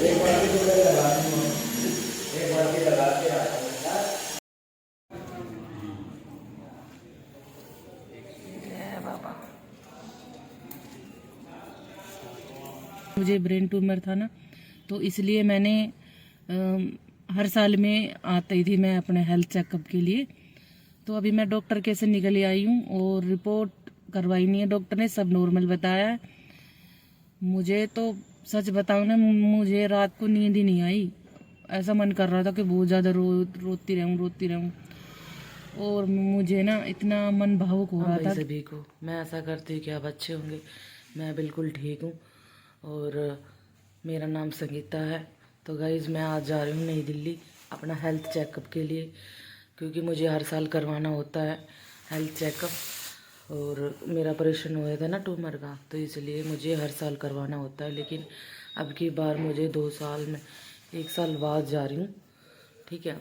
एक बार भी तो लगा दूँ, एक बार भी लगा के आता हूँ। मुझे ब्रेन ट्यूमर था ना, तो इसलिए मैंने हर साल में आती थी मैं अपने हेल्थ चेकअप के लिए। तो अभी मैं डॉक्टर के से निकल आई हूँ और रिपोर्ट करवाई नहीं है, डॉक्टर ने सब नॉर्मल बताया है। मुझे तो सच बताऊँ ना, मुझे रात को नींद ही नहीं आई। ऐसा मन कर रहा था कि बहुत ज़्यादा रोती रहूँ। और मुझे ना इतना मन भावुक हो रहा था। सभी को मैं ऐसा करती हूँ कि आप अच्छे होंगे। मैं बिल्कुल ठीक हूँ और मेरा नाम संगीता है। तो गाइज़ मैं आज जा रही हूँ नई दिल्ली अपना हेल्थ चेकअप के लिए, क्योंकि मुझे हर साल करवाना होता है हेल्थ चेकअप। और मेरा ऑपरेशन हुआ था ना ट्यूमर का, तो इसलिए मुझे हर साल करवाना होता है। लेकिन अब की बार मुझे 2 साल में 1 साल बाद जा रही हूँ, ठीक है।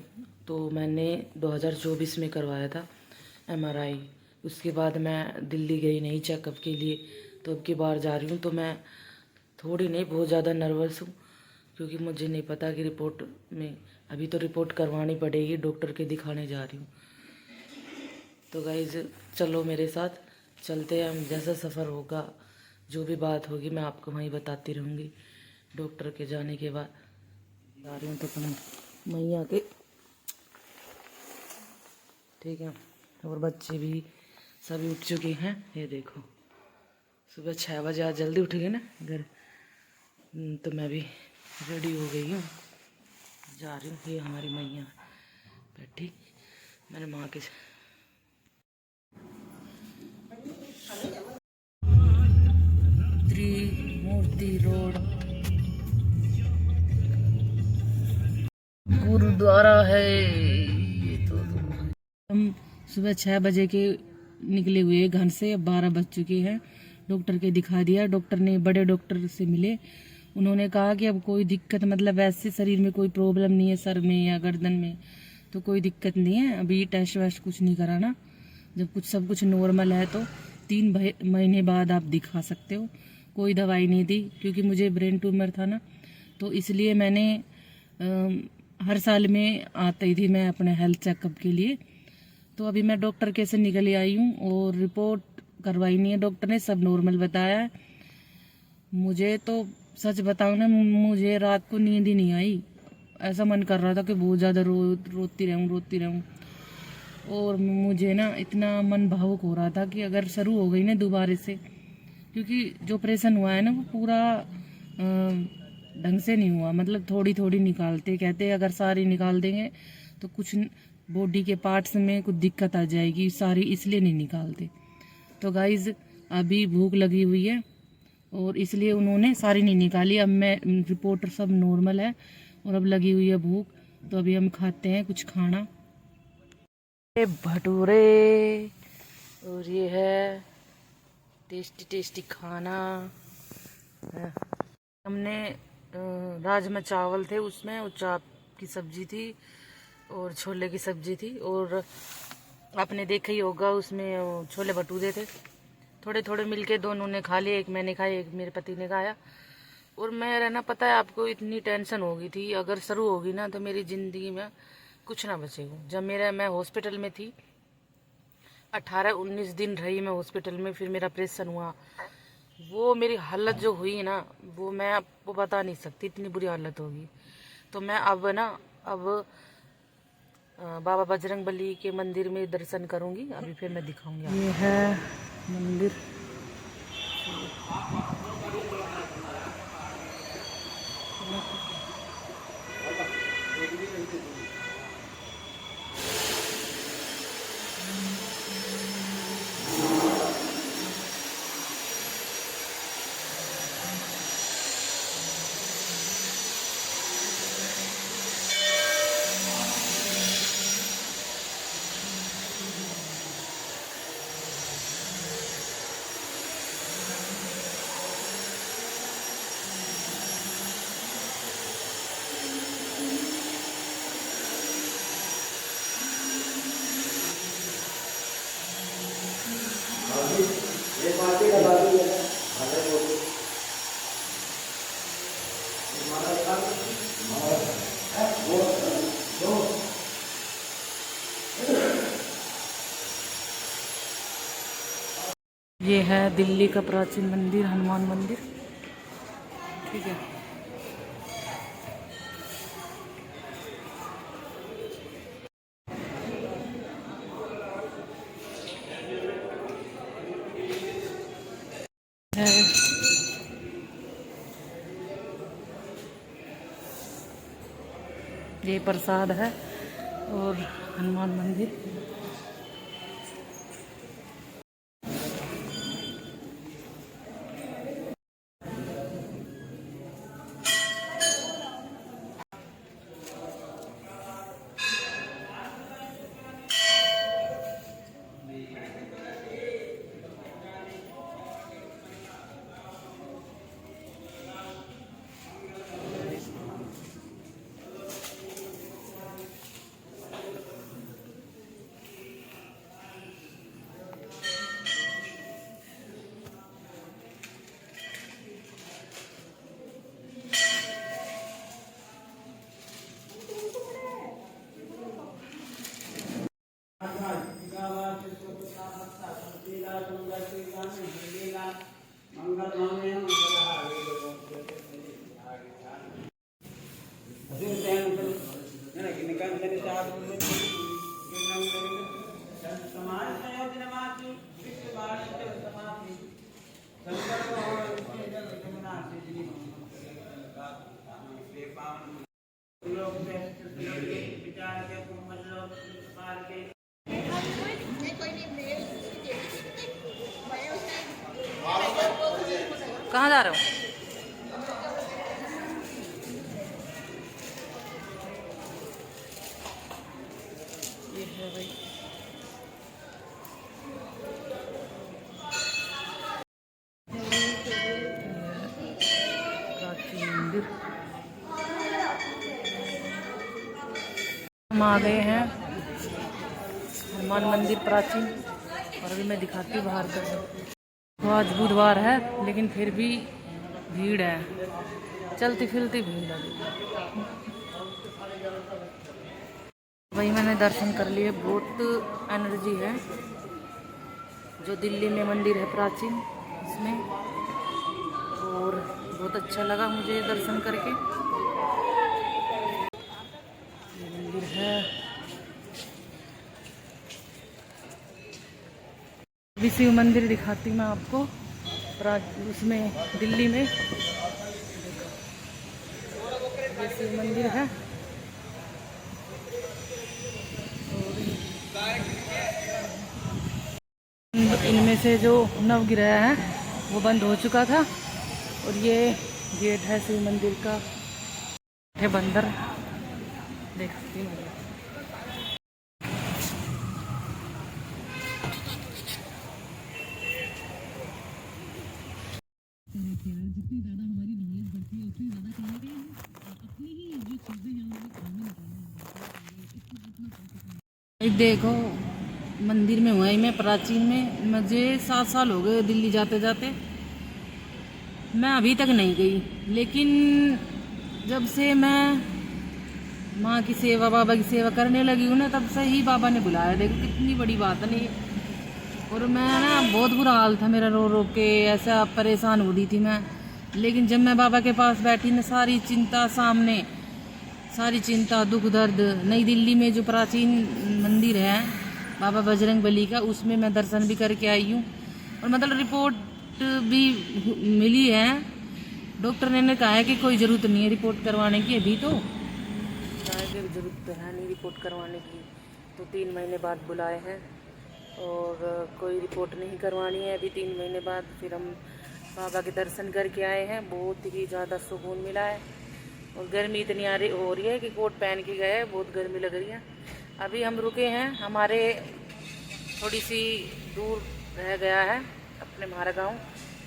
तो मैंने 2024 में करवाया था MRI। उसके बाद मैं दिल्ली गई नहीं चेकअप के लिए, तो अब की बार जा रही हूँ। तो मैं थोड़ी नहीं, बहुत ज़्यादा नर्वस हूँ, क्योंकि मुझे नहीं पता कि रिपोर्ट में अभी तो रिपोर्ट करवानी पड़ेगी, डॉक्टर के दिखाने जा रही हूँ। तो गाइज चलो मेरे साथ चलते हैं हम, जैसा सफ़र होगा जो भी बात होगी मैं आपको वहीं बताती रहूँगी। डॉक्टर के जाने के बाद जा रही हूँ तो अपने मैया के, ठीक है। और बच्चे भी सभी उठ चुके हैं, ये देखो सुबह 6 बजे आज जल्दी उठ गए ना घर। तो मैं भी रेडी हो गई हूँ, जा रही हूँ। ये हमारी मैया बैठी, मैंने माँ के त्रिमूर्ति रोड गुरुद्वारा है ये। तो हम सुबह 6 बजे के निकले हुए घर से, अब 12 बज चुके हैं। डॉक्टर के दिखा दिया, डॉक्टर ने बड़े डॉक्टर से मिले। उन्होंने कहा कि अब कोई दिक्कत, मतलब वैसे शरीर में कोई प्रॉब्लम नहीं है, सर में या गर्दन में तो कोई दिक्कत नहीं है। अभी टेस्ट वेस्ट कुछ नहीं कराना, जब कुछ सब कुछ नॉर्मल है तो 3 महीने बाद आप दिखा सकते हो। कोई दवाई नहीं दी, क्योंकि मुझे ब्रेन ट्यूमर था ना, तो इसलिए मैंने हर साल में आती थी मैं अपने हेल्थ चेकअप के लिए। तो अभी मैं डॉक्टर के से निकल आई हूँ और रिपोर्ट करवाई नहीं है, डॉक्टर ने सब नॉर्मल बताया है। मुझे तो सच बताऊँ ना, मुझे रात को नींद ही नहीं आई। ऐसा मन कर रहा था कि बहुत ज़्यादा रोती रहूँ। और मुझे ना इतना मन भावुक हो रहा था कि अगर शुरू हो गई ना दोबारा से, क्योंकि जो ऑपरेशन हुआ है ना वो पूरा ढंग से नहीं हुआ, मतलब थोड़ी थोड़ी निकालते, कहते अगर सारी निकाल देंगे तो कुछ बॉडी के पार्ट्स में कुछ दिक्कत आ जाएगी, सारी इसलिए नहीं निकालते। तो गाइज अभी भूख लगी हुई है और इसलिए उन्होंने सारी नहीं निकाली। अब मैं रिपोर्ट सब नॉर्मल है और अब लगी हुई है भूख, तो अभी हम खाते हैं कुछ खाना। ये भटूरे और ये है टेस्टी टेस्टी खाना। हमने राजमा चावल थे उसमें, और चाप की सब्जी थी और छोले की सब्जी थी, और आपने देखा ही होगा उसमें छोले भटूरे थे। थोड़े थोड़े मिलके दोनों ने खा लिए, एक मैंने खाया एक मेरे पति ने खाया। और मैं रहना, पता है आपको, इतनी टेंशन हो गई थी, अगर शुरू होगी ना तो मेरी ज़िंदगी में कुछ ना बचेगा। जब मैं हॉस्पिटल में थी, 18-19 दिन रही मैं हॉस्पिटल में, फिर मेरा ऑपरेशन हुआ। वो मेरी हालत जो हुई ना, वो मैं आपको बता नहीं सकती, इतनी बुरी हालत होगी। तो मैं अब बाबा बजरंगबली के मंदिर में दर्शन करूंगी, अभी फिर मैं दिखाऊंगी। ये है मंदिर। ये है दिल्ली का प्राचीन मंदिर, हनुमान मंदिर। ठीक है, ये प्रसाद है और हनुमान मंदिर। कहाँ जा रहे हो? ये है भाई प्राचीन मंदिर। हम आ गए हैं हनुमान मंदिर प्राचीन, और अभी मैं दिखाती हूँ बाहर का। तो आज बुधवार है लेकिन फिर भी भीड़ है, चलती फिरती भीड़ लगी। वही मैंने दर्शन कर लिए, बहुत एनर्जी है। जो दिल्ली में मंदिर है प्राचीन, इसमें, और बहुत अच्छा लगा मुझे दर्शन करके। ये मंदिर है, अभी शिव मंदिर दिखाती मैं आपको उसमें दिल्ली में। ये शिव मंदिर है, और इनमें से जो नवग्रह है वो बंद हो चुका था, और ये गेट है शिव मंदिर का, है बंदर, देख सकती हूँ। जितनी ज़्यादा हमारी नॉलेज बढ़ती है उतनी ज़्यादा कहीं ना कहीं अपनी ही जो चीज़ें हैं उनको काम में देखो मंदिर में हुआ ही मैं प्राचीन में, मुझे 7 साल हो गए दिल्ली जाते जाते, मैं अभी तक नहीं गई। लेकिन जब से मैं माँ की सेवा, बाबा की सेवा करने लगी हूँ ना, तब से ही बाबा ने बुलाया। देखो कितनी बड़ी बात है नहीं। और मैं ना बहुत बुरा हाल था मेरा, रो रो के ऐसा परेशान हो रही थी मैं। लेकिन जब मैं बाबा के पास बैठी ना, सारी चिंता सामने, सारी चिंता, दुख दर्द। नई दिल्ली में जो प्राचीन मंदिर है बाबा बजरंग बली का, उसमें मैं दर्शन भी करके आई हूँ, और मतलब रिपोर्ट भी मिली है। डॉक्टर ने कहा है कि कोई ज़रूरत नहीं है रिपोर्ट करवाने की अभी, तो ज़रूरत है नहीं रिपोर्ट करवाने की, तो 3 महीने बाद बुलाए हैं, और कोई रिपोर्ट नहीं करवानी है अभी 3 महीने बाद। फिर हम बाबा के दर्शन करके आए हैं, बहुत ही ज़्यादा सुकून मिला है। और गर्मी इतनी हो रही है कि कोट पहन के गए, बहुत गर्मी लग रही है। अभी हम रुके हैं, हमारे थोड़ी सी दूर रह गया है अपने हमारा गांव,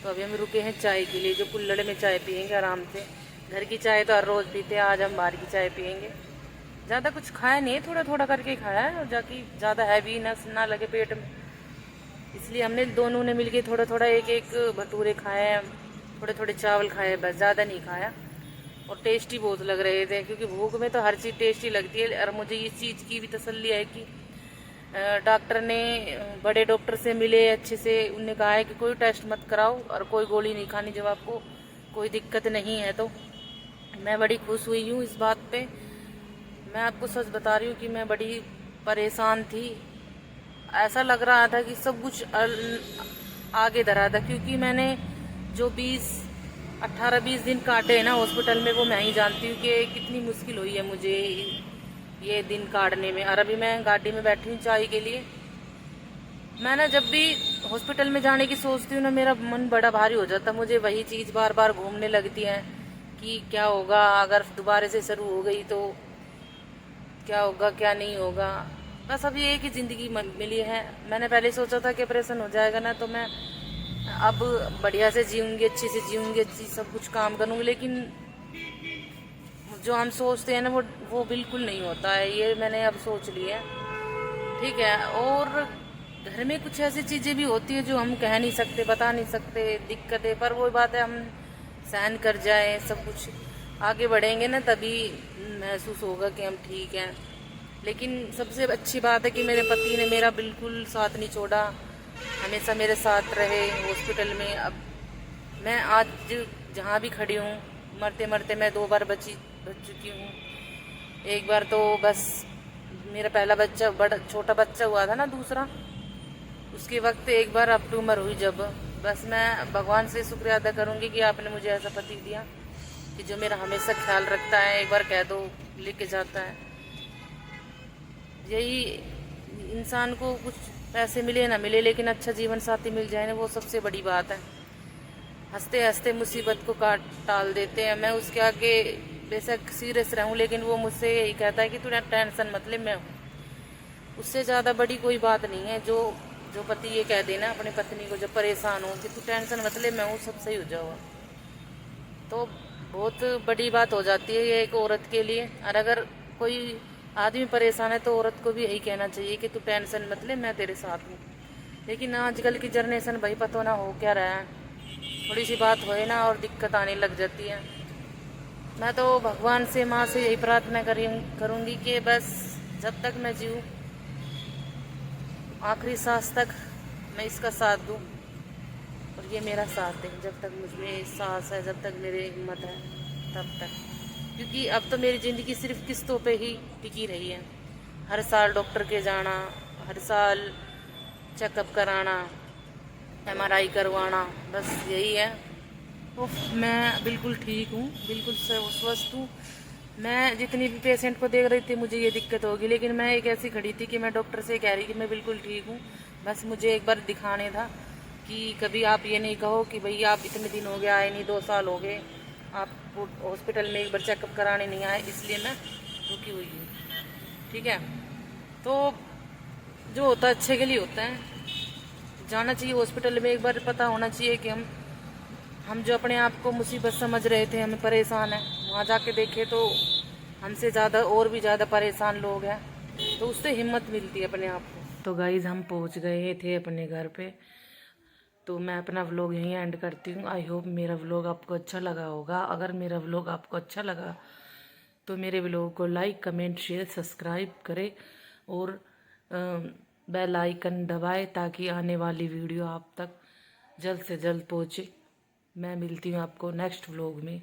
तो अभी हम रुके हैं चाय के लिए, जो कुल्हड़ में चाय पियेंगे आराम से। घर की चाय तो हर रोज़ पीते हैं, आज हम बाहर की चाय पियेंगे। ज़्यादा कुछ खाया नहीं है, थोड़ा थोड़ा करके खाया है, और जाकि ज़्यादा हैवी ना लगे पेट में, इसलिए हमने दोनों ने मिलके थोड़ा थोड़ा एक एक भटूरे खाए हैं, थोड़े थोड़े चावल खाए, बस ज़्यादा नहीं खाया। और टेस्टी बहुत लग रहे थे, क्योंकि भूख में तो हर चीज़ टेस्टी लगती है। और मुझे इस चीज़ की भी तसल्ली है कि डॉक्टर ने बड़े डॉक्टर से मिले अच्छे से, उन्होंने कहा है कि कोई टेस्ट मत कराओ और कोई गोली नहीं खानी जब आपको कोई दिक्कत नहीं है। तो मैं बड़ी खुश हुई हूँ इस बात पे। मैं आपको सच बता रही हूँ कि मैं बड़ी परेशान थी। ऐसा लग रहा था कि सब कुछ आगे धरा था, क्योंकि मैंने जो 18-20 दिन काटे हैं ना हॉस्पिटल में, वो मैं ही जानती हूँ कि कितनी मुश्किल हुई है मुझे ये दिन काटने में। और अभी मैं गाड़ी में बैठी हूँ चाय के लिए। मैं ना जब भी हॉस्पिटल में जाने की सोचती हूँ ना, मेरा मन बड़ा भारी हो जाता, मुझे वही चीज़ बार बार घूमने लगती है कि क्या होगा अगर दोबारा से शुरू हो गई तो क्या होगा क्या नहीं होगा। बस अब ये एक ही ज़िंदगी मिली है। मैंने पहले सोचा था कि ऑपरेशन हो जाएगा ना तो मैं अब बढ़िया से जीऊँगी, अच्छे से जीऊँगी, अच्छी सब कुछ काम करूँगी, लेकिन जो हम सोचते हैं ना वो बिल्कुल नहीं होता है। ये मैंने अब सोच लिया है, ठीक है। और घर में कुछ ऐसी चीज़ें भी होती है जो हम कह नहीं सकते, बता नहीं सकते, दिक्कतें, पर वो बात है हम सहन कर जाए, सब कुछ आगे बढ़ेंगे ना तभी महसूस होगा कि हम ठीक हैं। लेकिन सबसे अच्छी बात है कि मेरे पति ने मेरा बिल्कुल साथ नहीं छोड़ा, हमेशा मेरे साथ रहे हॉस्पिटल में। अब मैं आज जहाँ भी खड़ी हूँ, मरते मरते मैं 2 बार बच चुकी हूँ। एक बार तो बस मेरा पहला बच्चा, बड़ा छोटा बच्चा हुआ था ना, दूसरा उसके वक्त एक बार अब ट्यूमर हुई जब, बस मैं भगवान से शुक्रिया अदा करूँगी कि आपने मुझे ऐसा पति दिया कि जो मेरा हमेशा ख्याल रखता है, एक बार कह दो लेके जाता है। यही इंसान को कुछ पैसे मिले ना मिले, लेकिन अच्छा जीवन साथी मिल जाए ना, वो सबसे बड़ी बात है। हंसते हंसते मुसीबत को काट टाल देते हैं। मैं उसके आगे बेशक सीरियस रहूं, लेकिन वो मुझसे यही कहता है कि तू टेंशन मत ले, मैं हूं। उससे ज़्यादा बड़ी कोई बात नहीं है जो जो पति ये कह देना अपनी पत्नी को जब परेशान हो कि तू टेंशन मत ले, मैं हूँ, सब सही हो जाओगा। तो बहुत बड़ी बात हो जाती है ये एक औरत के लिए। और अगर कोई आदमी परेशान है तो औरत को भी यही कहना चाहिए कि तू टेंशन मत ले, मैं तेरे साथ हूँ। लेकिन आजकल की जनरेशन भाई पता ना हो क्या रहा है, थोड़ी सी बात होए ना और दिक्कत आने लग जाती है। मैं तो भगवान से, माँ से यही प्रार्थना करूँगी कि बस जब तक मैं जीऊँ, आखिरी सांस तक मैं इसका साथ दूँ और ये मेरा साथ दे। जब तक मुझमें सांस है, जब तक मेरी हिम्मत है, तब तक। क्योंकि अब तो मेरी ज़िंदगी सिर्फ किस्तों पे ही टिकी रही है। हर साल डॉक्टर के जाना, हर साल चेकअप कराना, MRI करवाना, बस यही है। तो मैं बिल्कुल ठीक हूँ, बिल्कुल स्वस्थ हूँ। मैं जितनी भी पेशेंट को देख रही थी मुझे ये दिक्कत होगी, लेकिन मैं एक ऐसी खड़ी थी कि मैं डॉक्टर से कह रही कि मैं बिल्कुल ठीक हूँ, बस मुझे एक बार दिखाने था कि कभी आप ये नहीं कहो कि भई आप इतने दिन हो गए आए नहीं, 2 साल हो गए, आप हॉस्पिटल में एक बार चेकअप कराने नहीं आए, इसलिए मैं रुकी हुई हूँ, ठीक है। तो जो होता है अच्छे के लिए होता है, जाना चाहिए हॉस्पिटल में, एक बार पता होना चाहिए कि हम जो अपने आप को मुसीबत समझ रहे थे, हमें परेशान है, वहाँ जाके देखे तो हमसे ज़्यादा और भी ज़्यादा परेशान लोग हैं, तो उससे हिम्मत मिलती है अपने आप को। तो गाइज़ हम पहुँच गए थे अपने घर पे, तो मैं अपना व्लॉग यहीं एंड करती हूँ। आई होप मेरा व्लॉग आपको अच्छा लगा होगा। अगर मेरा व्लॉग आपको अच्छा लगा तो मेरे व्लॉग को लाइक, कमेंट, शेयर, सब्सक्राइब करें और बेल आइकन दबाएं ताकि आने वाली वीडियो आप तक जल्द से जल्द पहुँचे। मैं मिलती हूँ आपको नेक्स्ट व्लॉग में।